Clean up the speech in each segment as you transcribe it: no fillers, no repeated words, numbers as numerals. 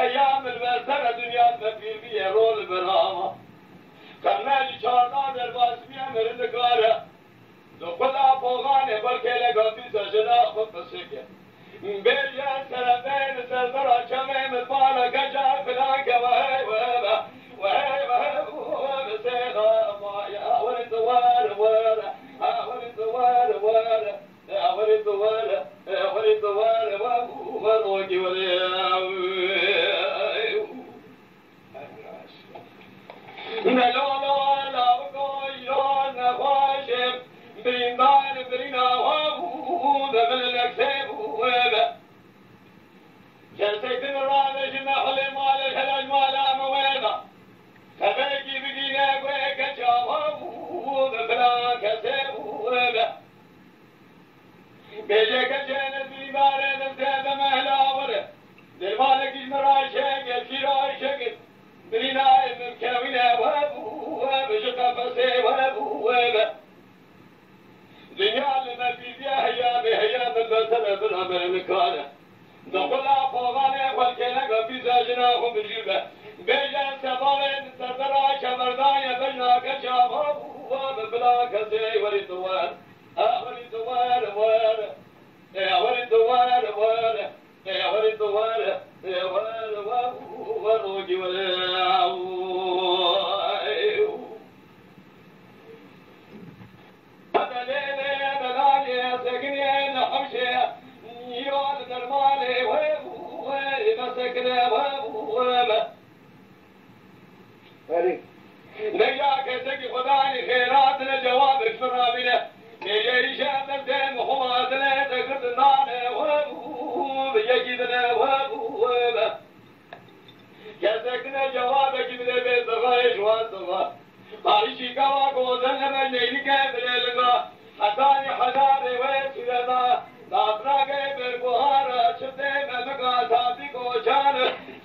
هیام الوزر دنیا مفیر بیه رول برامه کرنالی چارنا در واسمی مرد کاره دو خدا پوغانه بلکه لگاتی سجنا خود بسکه بیجا سربین سردر چمه مدبالا گجا فلان که وهی وهی وهی وهی سیغا مایا ورد وار وار ورد وار وار ورد وار ورد وار وروجي ولا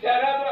Shut